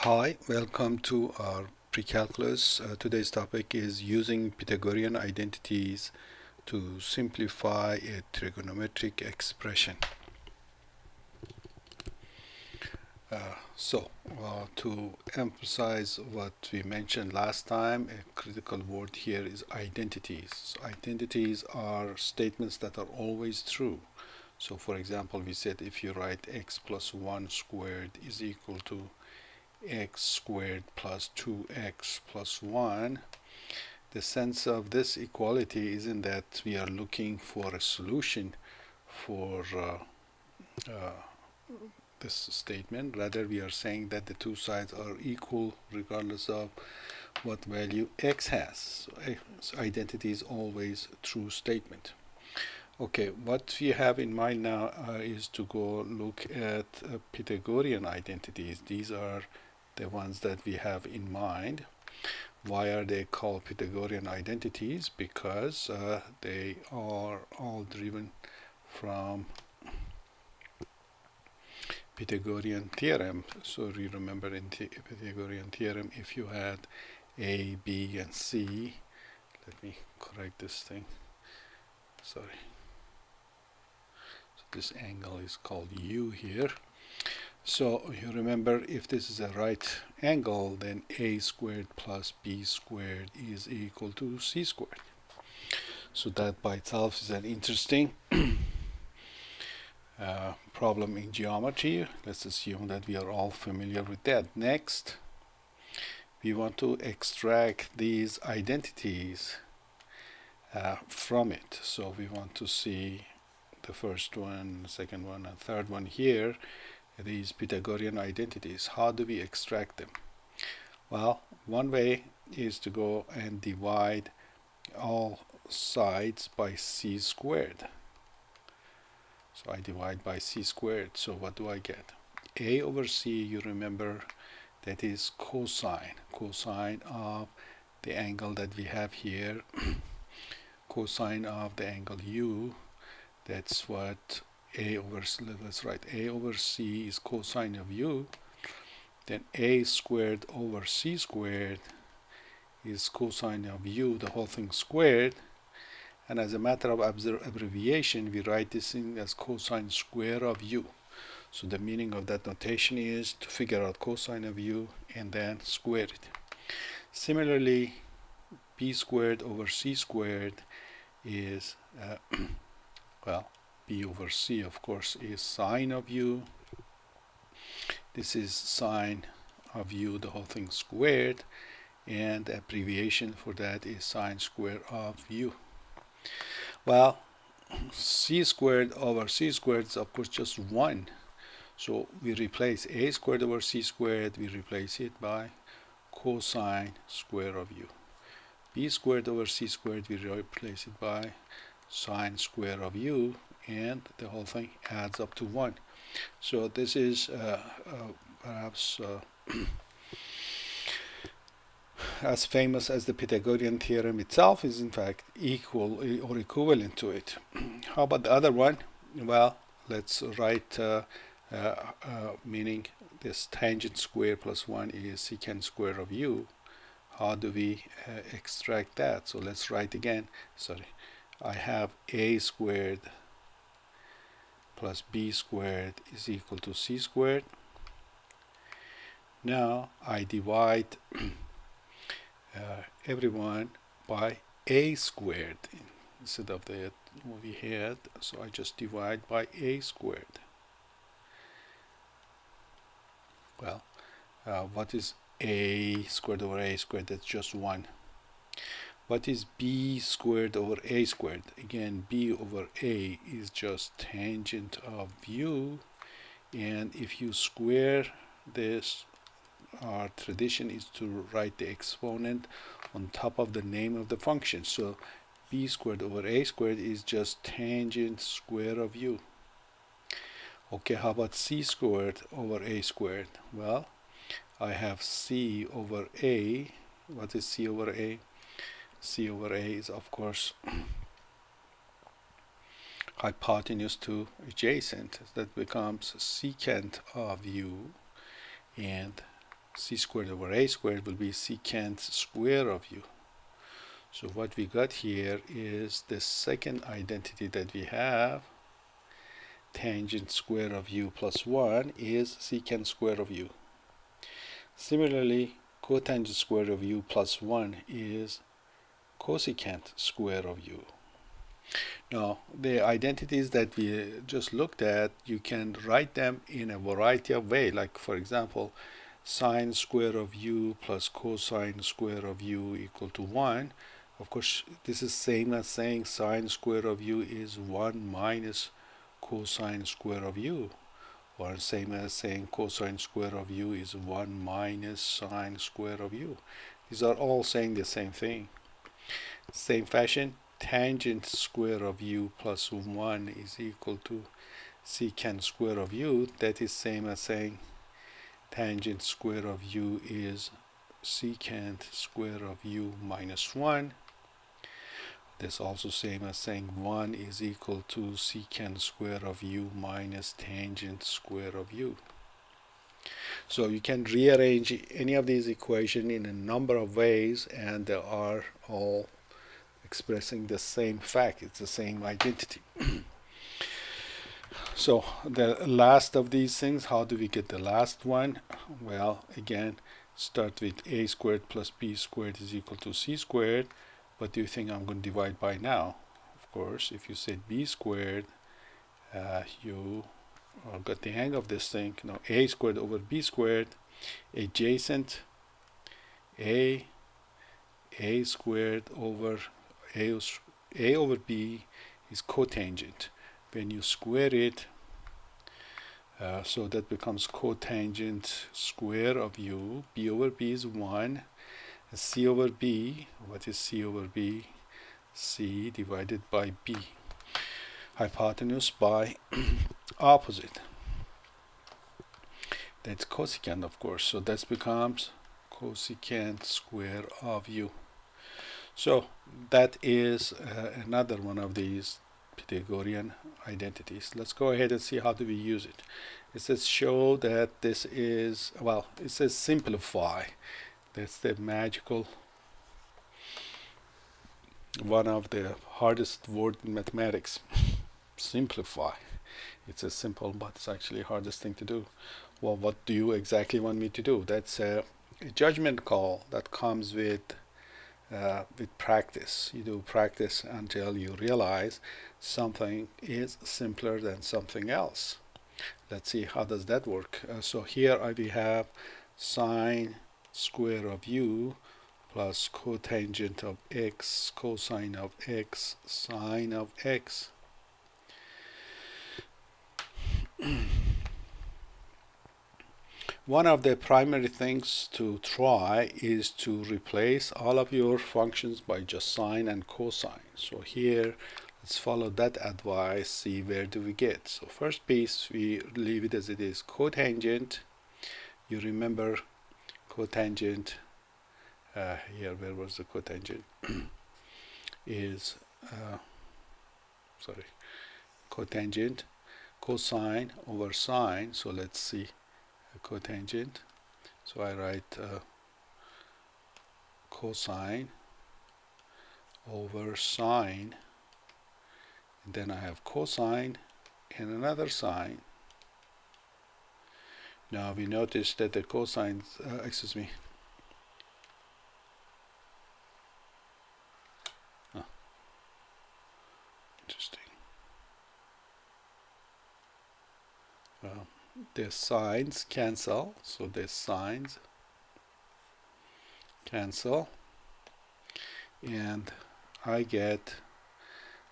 Hi, welcome to our pre-calculus. Today's topic is using Pythagorean identities to simplify a trigonometric expression. To emphasize what we mentioned last time, a critical word here is identities. So identities are statements that are always true. So for example, we said if you write x plus 1 squared is equal to x squared plus 2x plus 1, the sense of this equality isn't that we are looking for a solution for this statement. Rather, we are saying that the two sides are equal regardless of what value x has. So identity is always true statement. Okay, what we have in mind now is to go look at Pythagorean identities. These are the ones that we have in mind. Why are they called Pythagorean identities? Because they are all driven from Pythagorean theorem. So you remember in the Pythagorean theorem, if you had A, B, and C, let me correct this thing. Sorry. So this angle is called U here. So you remember, if this is a right angle, then a squared plus b squared is equal to c squared. So that by itself is an interesting problem in geometry. Let's assume that we are all familiar with that. Next, we want to extract these identities from it. So we want to see the first one, second one, and third one here. These Pythagorean identities. How do we extract them? Well, one way is to go and divide all sides by c squared. So I divide by c squared. So what do I get? A over c, you remember, that is cosine of the angle that we have here. Cosine of the angle u, that's what a over, let's write a over c is cosine of u. Then a squared over c squared is cosine of u, the whole thing squared. And as a matter of abbreviation, we write this in as cosine square of u. So the meaning of that notation is to figure out cosine of u and then square it. Similarly, b squared over c squared is, well, b over c, of course, is sine of u. This is sine of u, the whole thing squared, and the abbreviation for that is sine square of u. Well, c squared over c squared is of course just 1. So we replace a squared over c squared, we replace it by cosine square of u. b squared over c squared, we replace it by sine square of u, and the whole thing adds up to 1. So this is perhaps as famous as the Pythagorean theorem itself is in fact equal or equivalent to it. How about the other one? Well, let's write meaning this tangent square plus 1 is secant square of u. How do we extract that? So let's write again. Sorry, I have a squared plus b squared is equal to c squared. Now I divide everyone by a squared instead of the what we had, so I just divide by a squared. Well, what is a squared over a squared? That's just 1. What is b squared over a squared? Again, b over a is just tangent of u, and if you square this, our tradition is to write the exponent on top of the name of the function. So b squared over a squared is just tangent square of u. Okay, how about c squared over a squared? Well, I have c over a. What is c over a? C over a is of course hypotenuse to adjacent. That becomes secant of u, and c squared over a squared will be secant square of u. So what we got here is the second identity that we have. Tangent square of u plus 1 is secant square of u. Similarly, cotangent square of u plus 1 is cosecant square of u. Now, the identities that we just looked at, you can write them in a variety of ways. Like, for example, sine square of u plus cosine square of u equal to 1. Of course, this is same as saying sine square of u is 1 minus cosine square of u. Or same as saying cosine square of u is 1 minus sine square of u. These are all saying the same thing. Same fashion, tangent square of u plus 1 is equal to secant square of u. That is same as saying tangent square of u is secant square of u minus 1. That's also same as saying 1 is equal to secant square of u minus tangent square of u. So you can rearrange any of these equations in a number of ways, and they are all expressing the same fact. It's the same identity. So the last of these things, how do we get the last one? Well, again, start with a squared plus b squared is equal to c squared. What do you think I'm going to divide by now? Of course, if you said b squared, you got the hang of this thing. Now, a squared over b squared, adjacent a squared over a over b is cotangent. When you square it, so that becomes cotangent square of u. B over b is 1. C over b, what is c over b? C divided by b. Hypotenuse by opposite. That's cosecant, of course. So that becomes cosecant square of u. So that is another one of these Pythagorean identities. Let's go ahead and see how do we use it. It says show that this is, well, it says simplify. That's the magical, one of the hardest word in mathematics. Simplify. It's a simple, but it's actually the hardest thing to do. Well, what do you exactly want me to do? That's a judgment call that comes with practice. You do practice until you realize something is simpler than something else. Let's see how does that work. So here we have sine square of u plus cotangent of x, cosine of x, sine of x. One of the primary things to try is to replace all of your functions by just sine and cosine. So here, let's follow that advice, see where do we get. So first piece, we leave it as it is. Cotangent, you remember cotangent, here, where was the cotangent? Is, cotangent, cosine over sine. So let's see cotangent. So I write cosine over sine, and then I have cosine and another sine. Now we notice that the cosines, interesting. The sines cancel, so the sines cancel, and I get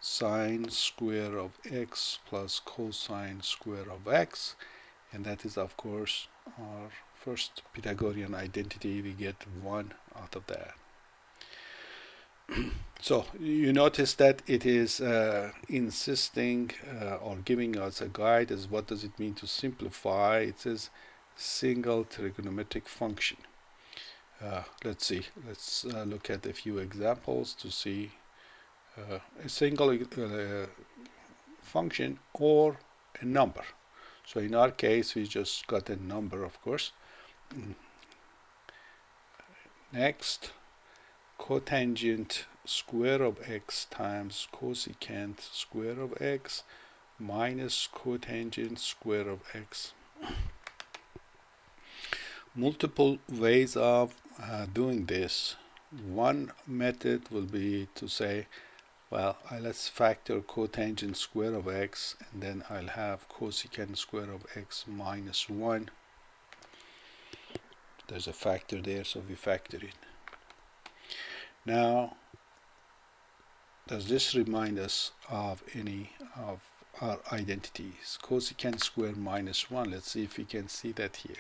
sine square of x plus cosine square of x, and that is of course our first Pythagorean identity. We get 1 out of that. So you notice that it is insisting or giving us a guide as what does it mean to simplify. It says single trigonometric function. Let's see. Let's look at a few examples to see a single function or a number. So in our case, we just got a number, of course. Next, cotangent square of x times cosecant square of x minus cotangent square of x. Multiple ways of doing this. One method will be to say, well, let's factor cotangent square of x, and then I'll have cosecant square of x minus 1. There's a factor there, so we factor it. Now, does this remind us of any of our identities? Cosecant square minus 1. Let's see if we can see that here.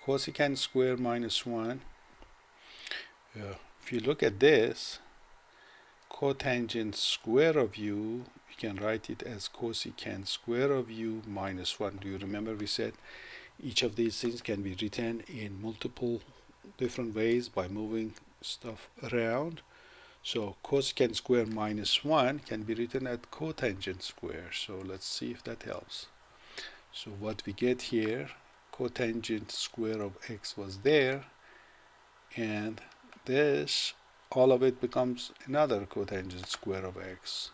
Cosecant square minus 1. If you look at this, cotangent square of u, we can write it as cosecant square of u minus 1. Do you remember we said each of these things can be written in multiple different ways by moving stuff around? So cosecant square minus 1 can be written as cotangent square. So let's see if that helps. So what we get here, cotangent square of x was there, and this, all of it becomes another cotangent square of x.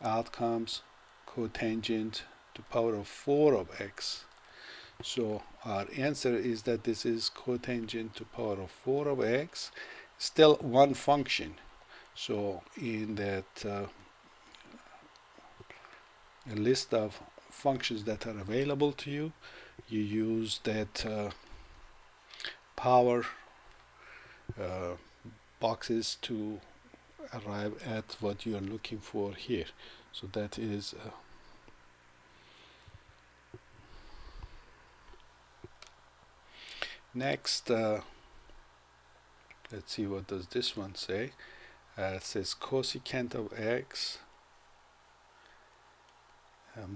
Out comes cotangent to power of 4 of x. So our answer is that this is cotangent to power of 4 of x, still one function. So in that a list of functions that are available to you, you use that power boxes to arrive at what you are looking for here. So that is next. Let's see, what does this one say? It says cosecant of x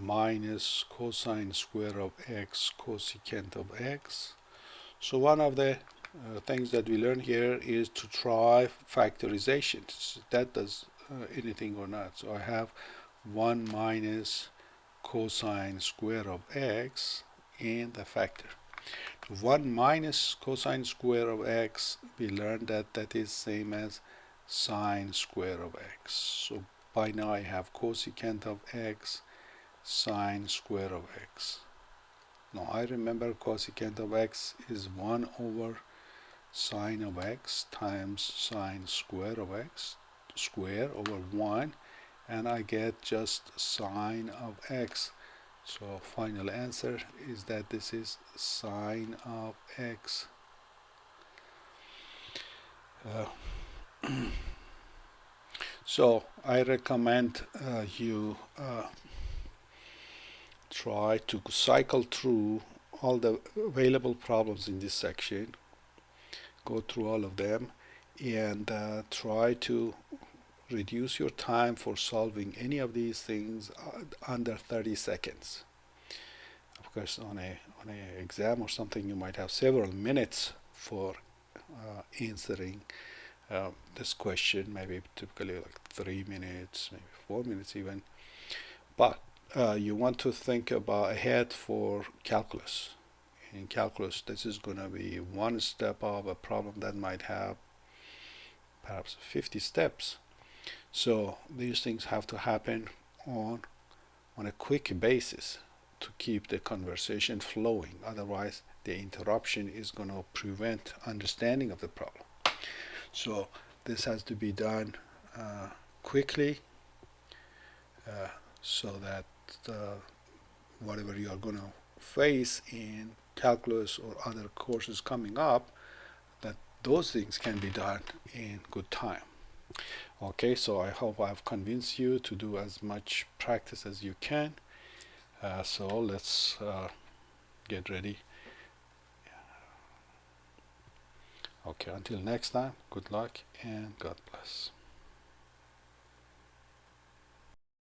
minus cosine square of x cosecant of x. So one of the things that we learn here is to try factorization. So that does anything or not. So I have 1 minus cosine square of x and the factor. 1 minus cosine square of x, we learned that that is same as sine square of x. So by now I have cosecant of x sine square of x. Now I remember cosecant of x is 1 over sine of x times sine square of x square over 1, and I get just sine of x. So final answer is that this is sine of x. So I recommend you try to cycle through all the available problems in this section, go through all of them, and try to reduce your time for solving any of these things under 30 seconds. Of course, on a exam or something, you might have several minutes for answering this question, maybe typically like 3 minutes, maybe 4 minutes even. But you want to think about ahead for calculus. In calculus, this is going to be one step of a problem that might have perhaps 50 steps. So these things have to happen on a quick basis to keep the conversation flowing. Otherwise, the interruption is going to prevent understanding of the problem. So this has to be done quickly so that whatever you are going to face in calculus or other courses coming up, that those things can be done in good time. Okay, so I hope I've convinced you to do as much practice as you can. So let's get ready. Okay, until next time, good luck and God bless.